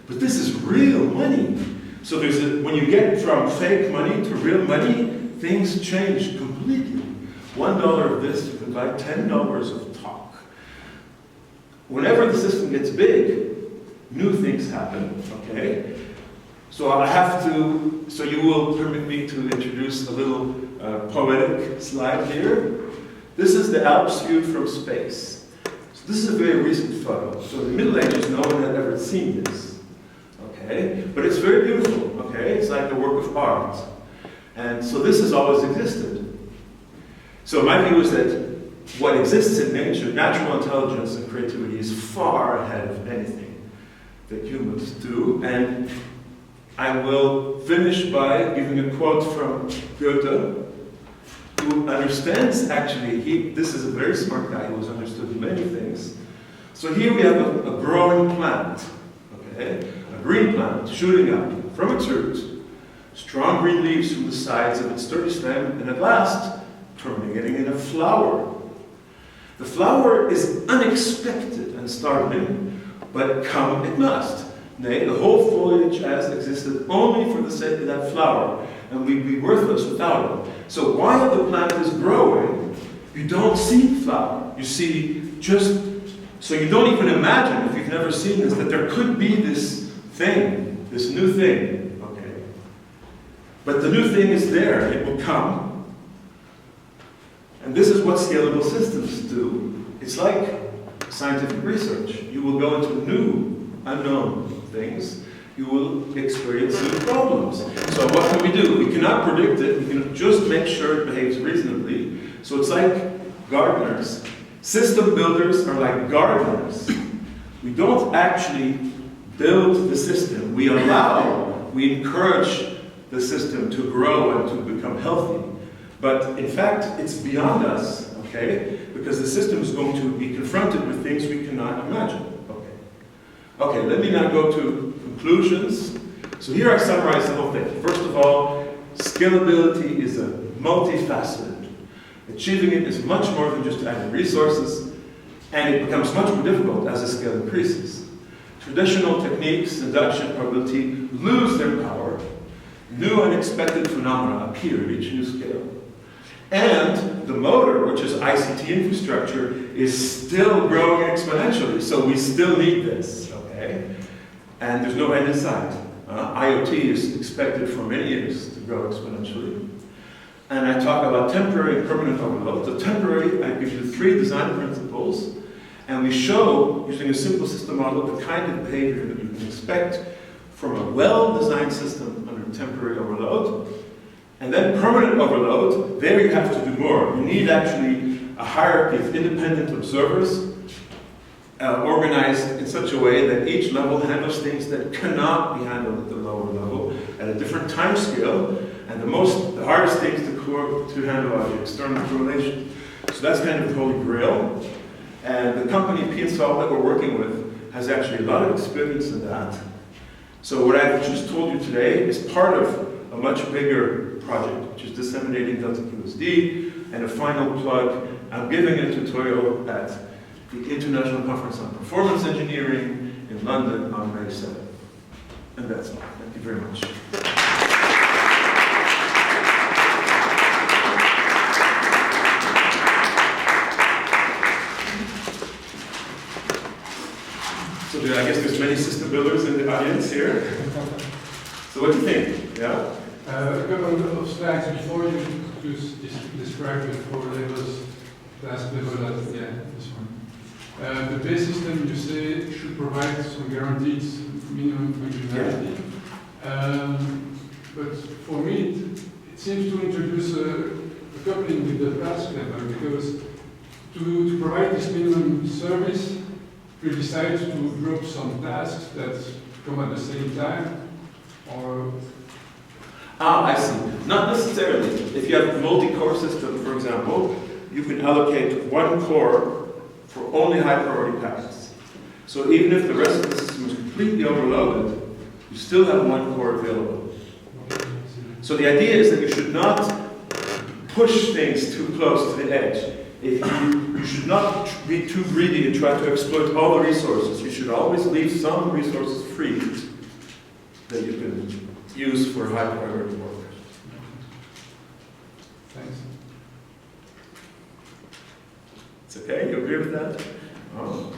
but this is real money. So when you get from fake money to real money, things change completely. $1 of this, you can buy $10 of talk. Whenever the system gets big, new things happen, okay? So so you will permit me to introduce a little poetic slide here. This is the Alps viewed from space. So this is a very recent photo. So in the Middle Ages, no one had ever seen this, okay? But it's very beautiful, okay? It's like a work of art. And so this has always existed. So my view is that what exists in nature, natural intelligence and creativity, is far ahead of anything that humans do. And I will finish by giving a quote from Goethe, who understands, actually, this is a very smart guy who has understood many things. So here we have a growing plant, okay? A green plant shooting up from its root, strong green leaves from the sides of its sturdy stem, and at last, terminating in a flower. The flower is unexpected and startling, but come it must. Nay, the whole foliage has existed only for the sake of that flower, and we'd be worthless without it. So while the plant is growing, you don't see the flower. You see so you don't even imagine, if you've never seen this, that there could be this thing, this new thing, okay? But the new thing is there, it will come. And this is what scalable systems do. It's like scientific research. You will go into new, unknown things. You will experience new problems. So what can we do? We cannot predict it. We can just make sure it behaves reasonably. So it's like gardeners. System builders are like gardeners. We don't actually build the system. We encourage the system to grow and to become healthy. But in fact, it's beyond us, okay? Because the system is going to be confronted with things we cannot imagine. Okay, let me now go to conclusions. So here I summarize the whole thing. First of all, scalability is a multifaceted. Achieving it is much more than just adding resources, and it becomes much more difficult as the scale increases. Traditional techniques, induction, probability, lose their power. New unexpected phenomena appear at each new scale. And the motor, which is ICT infrastructure, is still growing exponentially. So we still need this, okay? And there's no end in sight. IoT is expected for many years to grow exponentially. And I talk about temporary and permanent overload. The temporary, I give you 3 design principles, and we show, using a simple system model, the kind of behavior that you can expect from a well-designed system under temporary overload. And then permanent overload, there you have to do more. You need actually a hierarchy of independent observers organized in such a way that each level handles things that cannot be handled at the lower level at a different time scale. And the hardest things to handle are the external correlation. So that's kind of the holy grail. And the company PSOL that we're working with has actually a lot of experience in that. So what I've just told you today is part of a much bigger project, which is disseminating Delta QSD, and a final plug. I'm giving a tutorial at the International Conference on Performance Engineering in London on May 7th. And that's all. Thank you very much. So I guess there's many system builders in the audience here. So what do you think? Yeah? A couple of slides before you just described the 4 levels, last level, this one. The base system, you say, should provide some guaranteed minimum functionality. But for me, it seems to introduce a coupling with the task level, because to provide this minimum service, we decide to group some tasks that come at the same time, or... I see. Not necessarily. If you have a multi-core system, for example, you can allocate 1 core for only high priority tasks. So even if the rest of the system is completely overloaded, You still have one core available. So the idea is that you should not push things too close to the edge. You should not be too greedy and try to exploit all the resources. You should always leave some resources free that you can use for high priority work. Thanks. It's okay? You agree with that? Oh.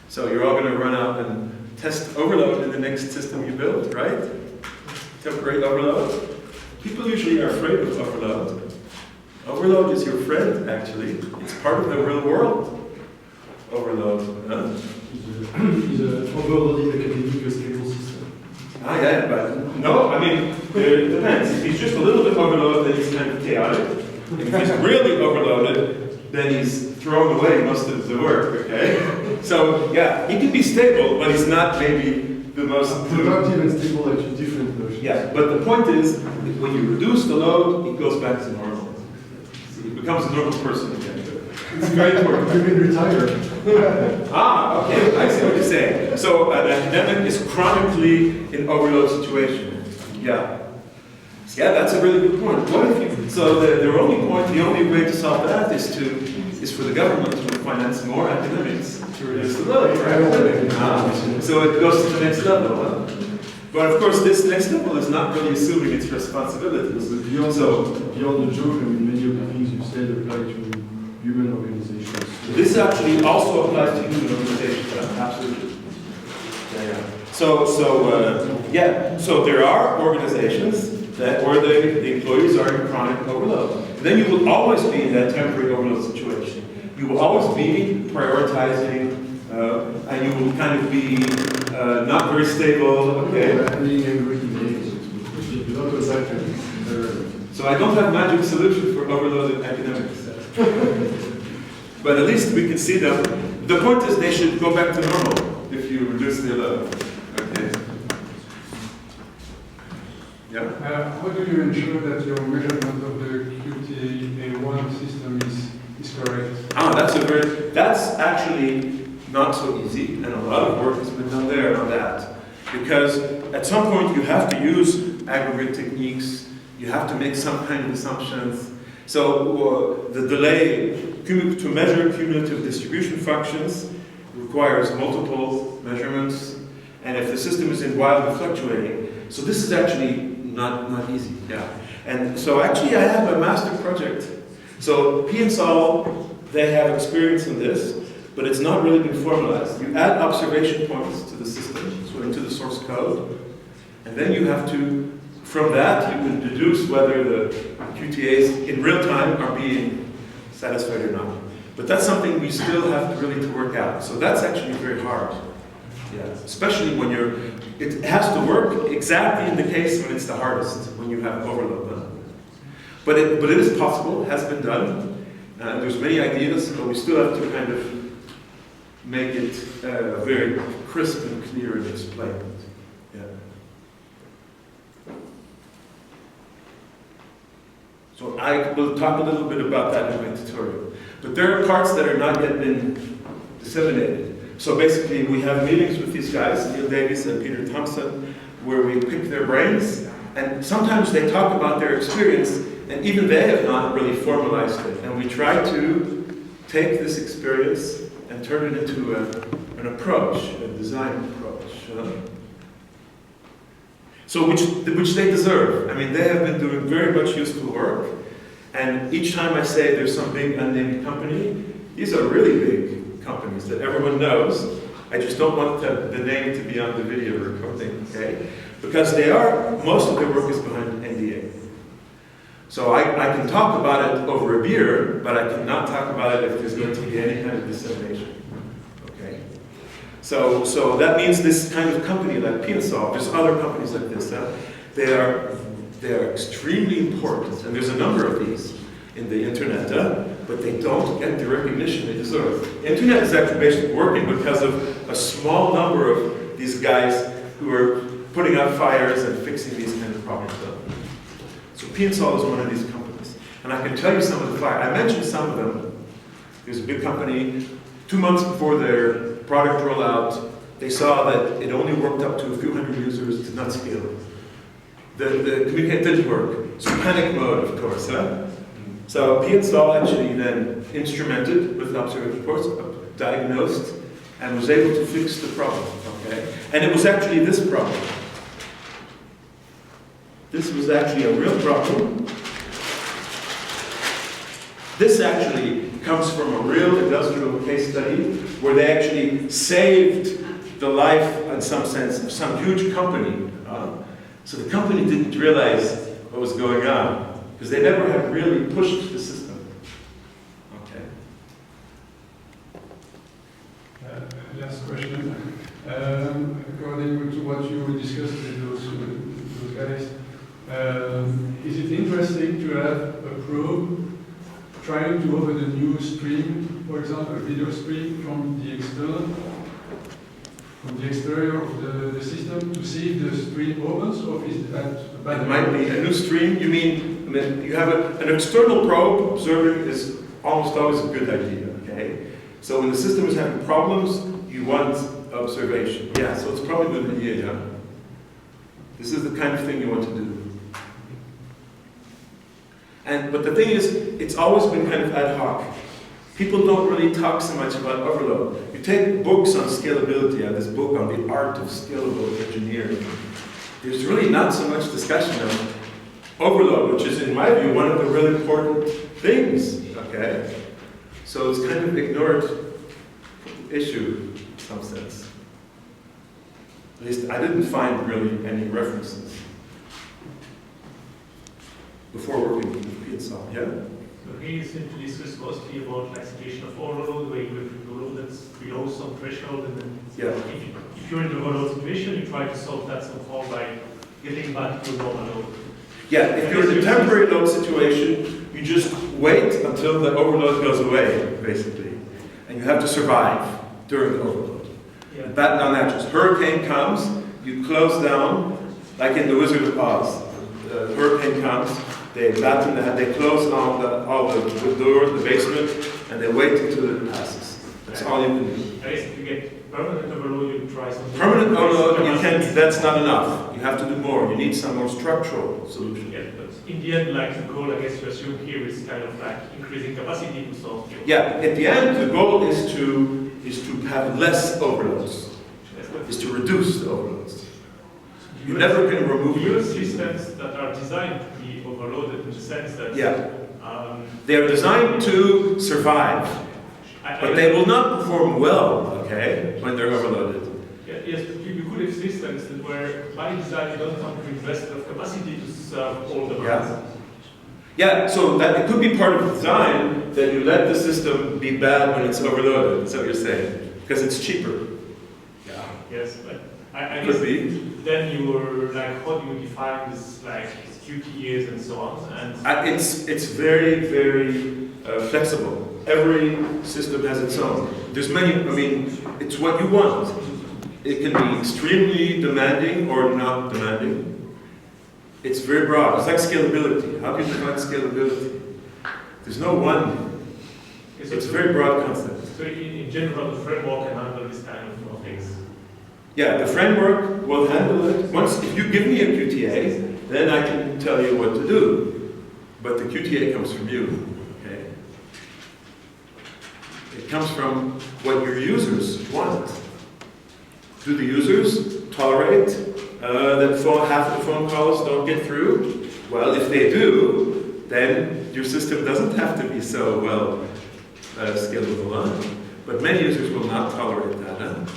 So you're all going to run out and test overload in the next system you build, right? Temporary overload. People usually are afraid of overload. Overload is your friend, actually. It's part of the real world. Overload. Huh? Is an overloaded academic stable system? Ah, yeah, but no, I mean, it depends. If he's just a little bit overloaded, then he's kind of chaotic. If he's really overloaded, then he's throwing away most of the work, okay? So, yeah, he can be stable, but he's not maybe the most... Productive and stable are two different notions. Yeah, but the point is, when you reduce the load, it goes back to normal. It becomes a normal person again. It's great work. You can retire. Okay, I see what you're saying. So an academic is chronically in overload situation. Yeah. Yeah, that's a really good point. What if you, so the only way to solve that is for the government to finance more academics to reduce the load for academics. So it goes to the next level. Huh? But of course, this next level is not really assuming its responsibilities. But beyond the joke, I mean, many of the things you said apply to human organizations. This actually also applies to human organizations. Absolutely. Yeah. So there are organizations where the employees are in chronic overload. Then you will always be in that temporary overload situation. You will always be prioritizing, and you will kind of be not very stable. Okay. So I don't have magic solution for overloaded academics. But at least we can see them. The point is they should go back to normal if you reduce their load. Okay. Yeah. How do you ensure that your measurement of the QTA1 system is correct? That's actually not so easy, and a lot of work has been done there on that. Because at some point you have to use aggregate techniques, you have to make some kind of assumptions. So the delay to measure cumulative distribution functions requires multiple measurements, and if the system is in wildly fluctuating, so this is actually not easy. Yeah. And so actually I have a master project. So PNSOL, they have experience in this, but it's not really been formalized. You add observation points to the system, so into the source code, and then you have to, from that, you can deduce whether the QTAs in real time are being satisfied or not. But that's something we still have to really work out. So that's actually very hard. Yeah. Especially when it has to work exactly in the case when it's the hardest, when you have overload. But it is possible, it has been done. There's many ideas, but we still have to kind of make it very crisp and clear and explained. Yeah. So I will talk a little bit about that in my tutorial. But there are parts that are not yet been disseminated. So basically we have meetings with these guys, Neil Davies and Peter Thompson, where we pick their brains, and sometimes they talk about their experience, and even they have not really formalized it. And we try to take this experience and turn it into an approach, a design approach. So which they deserve. I mean, they have been doing very much useful work, and each time I say there's some big unnamed company, these are really big companies that everyone knows. I just don't want the name to be on the video recording, okay? Because most of their work is behind NDA. So I can talk about it over a beer, but I cannot talk about it if there's going to be any kind of dissemination, okay? So that means this kind of company like PNSOL, there's other companies like this, they are extremely important, and there's a number of these in the internet, but they don't get the recognition they deserve. The internet is actually basically working because of a small number of these guys who are putting out fires and fixing these kind of problems. So PNSOL is one of these companies. And I can tell you some of the fires. I mentioned some of them. There's a big company 2 months before their product rollout, they saw that it only worked up to a few hundred users, did not scale. The communicate didn't work. So panic mode, of course, huh? So P-install actually then instrumented with observation reports, diagnosed, and was able to fix the problem, okay? And it was actually this problem. This was actually a real problem. This actually comes from a real industrial case study where they actually saved the life, in some sense, of some huge company. So the company didn't realize what was going on because they never had really pushed the system. Okay. Last question. According to what you discussed with those guys, is it interesting to have a probe trying to open a new stream, for example, a video stream from the exterior of the system to see if the stream opens, or is that a bad It might be a new stream. You mean you have an external probe observing is almost always a good idea, okay? So when the system is having problems, you want observation. Yeah, so it's probably a good idea, yeah. This is the kind of thing you want to do. But the thing is, it's always been kind of ad hoc. People don't really talk so much about overload. You take books on scalability, I have this book on the art of scalable engineering. There's really not so much discussion of overload, which is, in my view, one of the really important things, okay? So it's kind of ignored issue in some sense. At least I didn't find really any references before working with P&L, yeah? So here you seem to discuss mostly about like situation of overload, where you have a load that's below some threshold, and then Yeah. if you're in the overload situation, you try to solve that somehow by getting back to a normal load. Yeah, if you're in a temporary load situation, you just wait until the overload goes away, basically. And you have to survive during the overload. Yeah. Batten down that, just hurricane comes, you close down, like in The Wizard of Oz. The hurricane comes, they batten that, they close all the door, the basement, and they wait until it passes. That's all you can do. I guess if you get permanent overload, you try something. Permanent overload, you can't, that's not enough. You have to do more. You need some more structural solution. Yeah, but in the end, like the goal, I guess you assume here is kind of like increasing capacity to solve your. Yeah, at the end, the goal is to have less overloads, is to reduce the overloads. You never can remove your them. systems that are designed to be overloaded in the sense that Yeah. They are designed to survive, but they will not perform well, okay, when they're overloaded. Yes, but you could have systems that were, by design, you don't want to invest enough capacity to serve all the demands. Yeah, so that it could be part of the design that you let the system be bad when it's overloaded. That's what you're saying, because it's cheaper. Yeah. Yes, but I Could guess be. then you were like, how do you define this, like, QTAs and so on? And It's very, very flexible. Every system has its own. There's many, I mean, it's what you want. It can be extremely demanding or not demanding. It's very broad. It's like scalability. How do you define scalability? There's no one. It's a very broad concept. So in general, the framework can handle this kind of things. Yeah, the framework will handle it. Once, if you give me a QTA, then I can tell you what to do. But the QTA comes from you, okay? It comes from what your users want. Do the users tolerate that half the phone calls don't get through? Well, if they do, then your system doesn't have to be so well scalable. But many users will not tolerate that.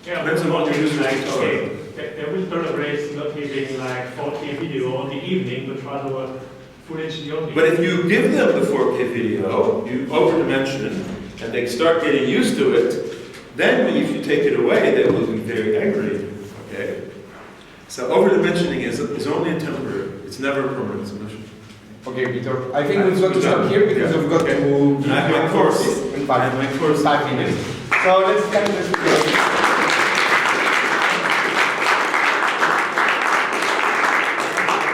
Yeah, depends on what your users like, can tolerate. they will tolerate not giving like 4K video on the evening, but rather full HD only. But if you give them the 4K video, you over-dimension, and they start getting used to it, then if you take it away, they will be very angry. Okay? So over-dimensioning is only a temporary. It's never a permanent solution. Okay, Peter, I think we've got to stop here because we've got to I have my course. in I have my course. 5 minutes. So let's kind of